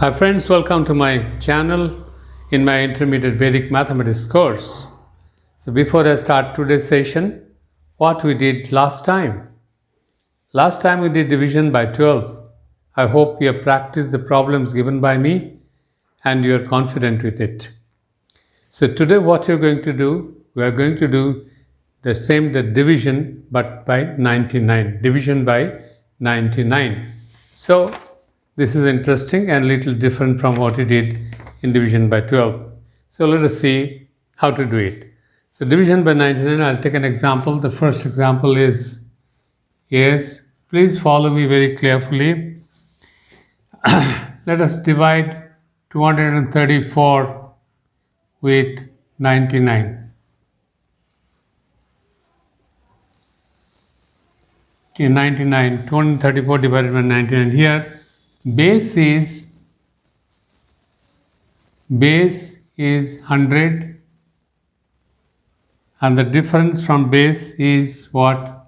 Hi friends, welcome to my channel in my intermediate Vedic Mathematics course. So before I start today's session, what we did last time. Last time we did division by 12. I hope you have practiced the problems given by me and you are confident with it. So today what you're going to do, we are going to do the division but by 99. Division by 99. So this is interesting and a little different from what we did in division by 12. So let us see how to do it. So division by 99, I'll take an example. The first example is, please follow me very carefully. Let us divide 234 with 99. Okay, 99, 234 divided by 99. Here, base is 100 and the difference from base is what?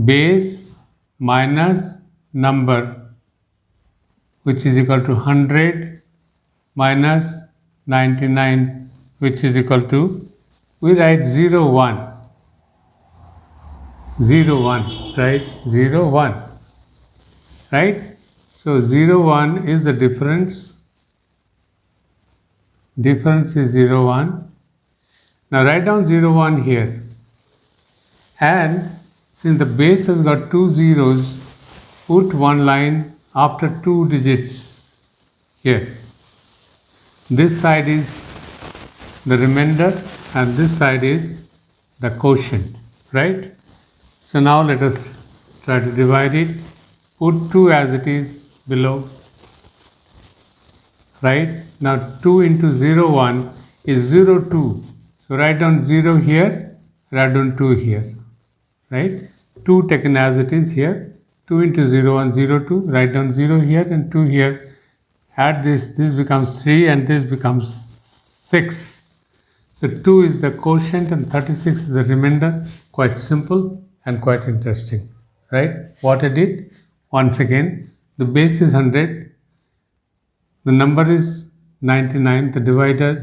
Base minus number, which is equal to 100 minus 99, which is equal to, we write 0, 1. 0, 1, right? 0, 1, right? So 0, 1 is the difference. Difference is 0, 1. Now write down 0, 1 here. And since the base has got two zeros, put one line after two digits here. This side is the remainder and this side is the quotient, right? So now let us try to divide it. Put 2 as it is below, right? Now 2 into 0, 1 is 0, 2. So write down 0 here, write down 2 here, right? 2 taken as it is here. 2 into 0, 1, 0, 2. Write down 0 here and 2 here. Add this becomes 3 and this becomes 6. So 2 is the quotient and 36 is the remainder. Quite simple and quite interesting, right? What I did, once again, the base is 100, the number is 99, the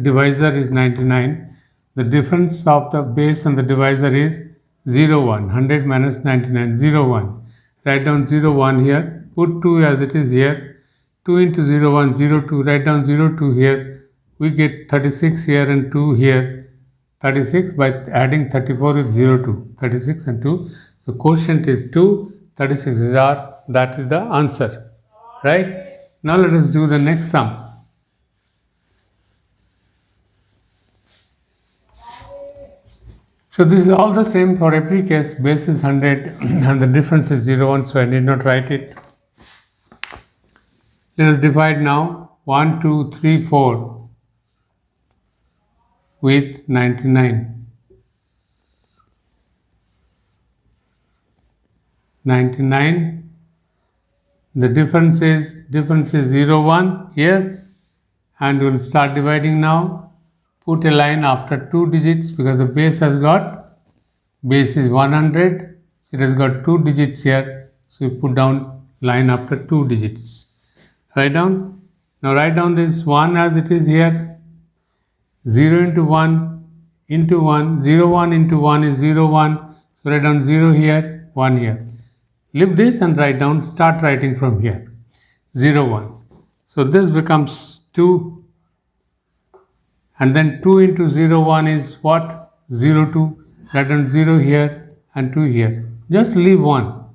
divisor is 99, the difference of the base and the divisor is 0, 1, 100 minus 99, 0, 1. Write down 0, 1 here, put 2 as it is here, 2 into 0, 1, 0, 2, write down 0, 2 here, we get 36 here and 2 here, 36 by adding 34 with 0, 2, 36 and 2. So quotient is 2, 36 is R, that is the answer, right? Now let us do the next sum. So this is all the same for every case. Base is 100 and the difference is 0, 1, so I need not write it. Let us divide now 1, 2, 3, 4 with 99. 99, the difference is 0, 1 here, and we will start dividing now. Put a line after two digits because the base is 100, so it has got two digits here, so we put down line after two digits. Write down, now write down this 1 as it is here, 0 into 1 into 1, 0, 1 into 1 is 0, 1, so write down 0 here, 1 here. Leave this and write down, start writing from here, 0, 1. So this becomes 2, and then 2 into 0, 1 is what? 0, 2, write down 0 here and 2 here. Just leave 1,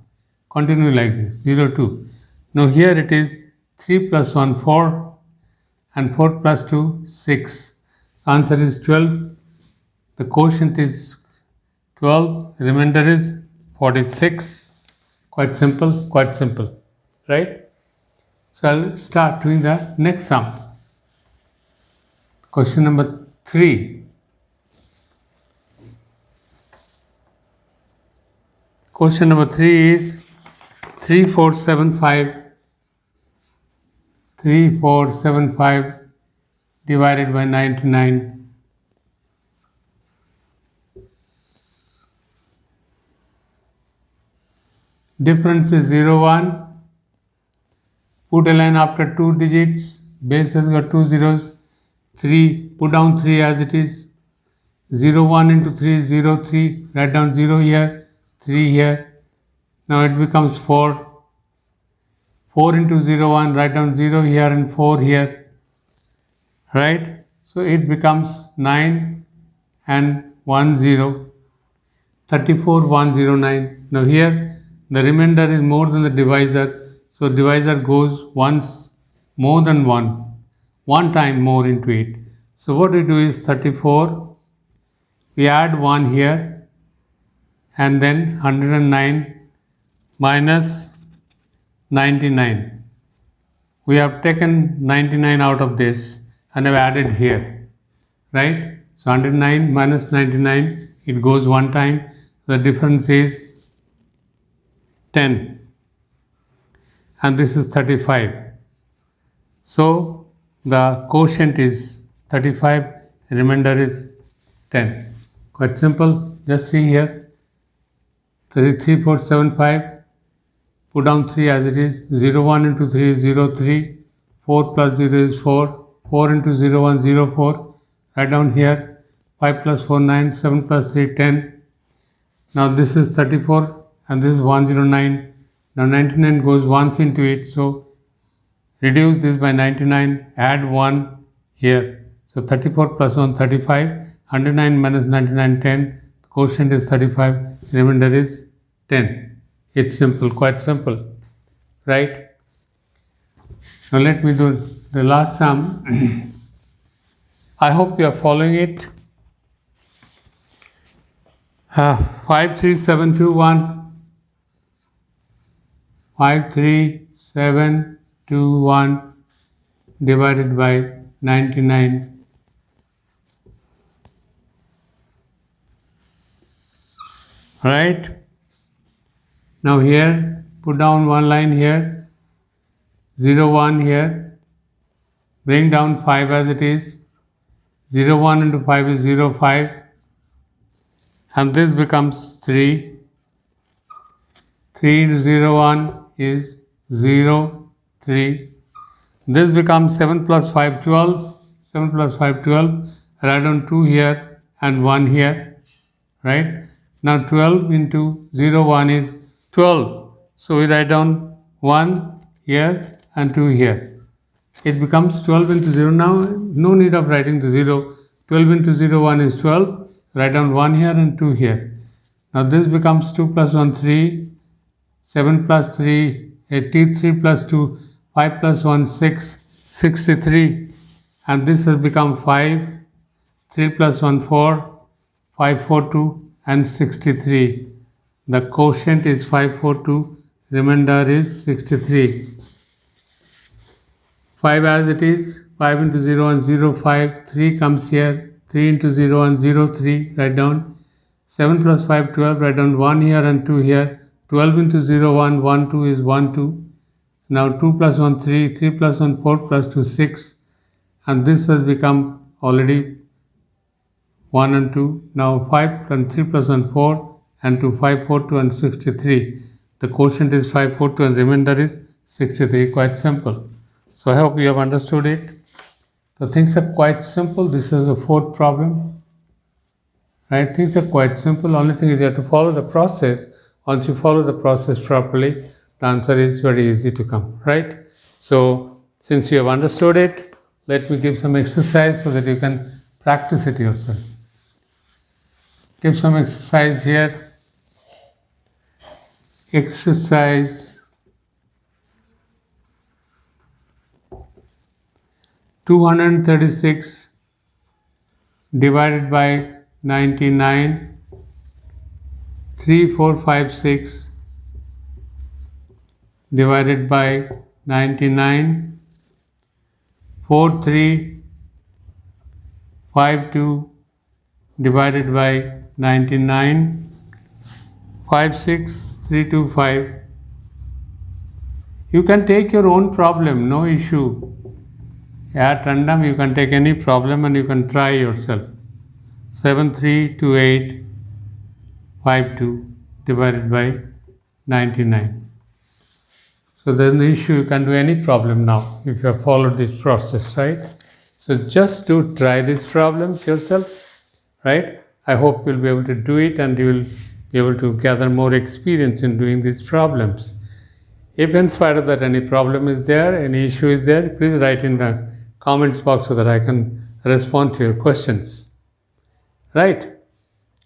continue like this, 0, 2. Now here it is 3 plus 1, 4, and 4 plus 2, 6. So answer is 12. The quotient is 12, remainder is 46. Quite simple, right? So I'll start doing the next sum. Question number 3. Question number 3 is 3475 divided by 99. Difference is 0, 1. Put a line after 2 digits. Base has got 2 zeros. 3. Put down 3 as it is. 0, 1 into 3 is 0, 3. Write down 0 here. 3 here. Now it becomes 4. 4 into 0, 1. Write down 0 here and 4 here. Right? So it becomes 9 and 1, 0. 34, 109. Now here the remainder is more than the divisor. So divisor goes once more than one time more into it. So what we do is 34. We add 1 here and then 109 minus 99. We have taken 99 out of this and have added here, right? So 109 minus 99, it goes one time. The difference is 10 and this is 35. So the quotient is 35, remainder is 10. Quite simple. Just see here. 3, 3, 4, 7, 5. Put down 3 as it is. 0, 1 into 3 is 0, 3. 4 plus 0 is 4. 4 into 0, 1, 0, 4. Write down here. 5 plus 4, 9. 7 plus 3, 10. Now this is 34 and this is 109. Now 99 goes once into it. So reduce this by 99. Add 1 here. So 34 plus 1, 35. 109 minus 99, 10. The quotient is 35. Remainder is 10. It's simple, quite simple, right? Now let me do the last sum. I hope you are following it. 53721. 53721 divided by 99. Right? Now here, put down one line here, 0, 1 here, bring down 5 as it is, 0, 1 into 5 is 0, 5, and this becomes 3, 3 into 0, 1 is 0, 3, this becomes 7 plus 5, 12, 7 plus 5, 12, write down 2 here and 1 here, right? Now 12 into 0, 1 is 12. So we write down 1 here and 2 here. It becomes 12 into 0. Now no need of writing the 0. 12 into 0, 1 is 12. Write down 1 here and 2 here. Now this becomes 2 plus 1, 3. 7 plus 3, 83 plus 2, 5 plus 1, 6, 63. And this has become 5. 3 plus 1, 4. 5, 4, 2 and 63. The quotient is 542, remainder is 63. 5 as it is, 5 into 0 and 0, 5, 3 comes here, 3 into 0 and 0, 3, write down. 7 plus 5, 12, write down 1 here and 2 here. 12 into 0, 1, 1, 2 is 1, 2. Now 2 plus 1, 3, 3 plus 1, 4 plus 2, 6. And this has become already 1 and 2. Now 5 and 3 plus 1, 4. And 2, 5, 4, 2 and 63. The quotient is 5, 4, 2 and remainder is 63. Quite simple. So I hope you have understood it. So things are quite simple. This is the fourth problem. Right? Things are quite simple. Only thing is you have to follow the process. Once you follow the process properly, the answer is very easy to come. Right? So since you have understood it, let me give some exercise so that you can practice it yourself. Give some exercise here. Exercise 236 divided by 99, 3, 4, 5, 6 divided by 99, 4, 3, 5, 2 divided by 99, 5, 6, 3, 2, 5. You can take your own problem, no issue. At random you can take any problem and you can try yourself. 7, 3, 2, 8, 5, 2 divided by 99. So then the issue, you can do any problem now if you have followed this process, right? So just to try these problems yourself, right? I hope you'll be able to do it and you will be able to gather more experience in doing these problems. If in spite of that any problem is there, any issue is there, please write in the comments box so that I can respond to your questions, right?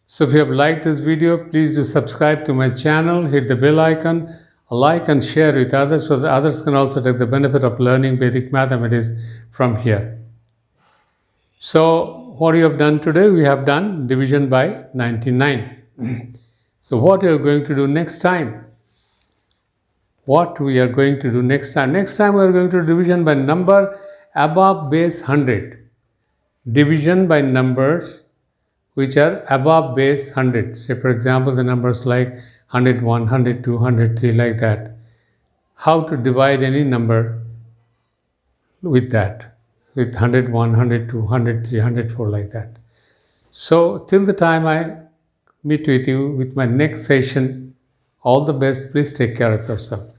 So if you have liked this video, please do subscribe to my channel, hit the bell icon, like and share with others so that others can also take the benefit of learning Vedic mathematics from here. So what you have done today, we have done division by 99. So what are you going to do next time? What we are going to do next time? Next time we are going to do division by number above base 100. Division by numbers which are above base 100. Say for example the numbers like 101, 102, 103 like that. How to divide any number with that, with 101, 102, 103, 104 like that. So till the time I meet with you with my next session, all the best. Please take care of yourself.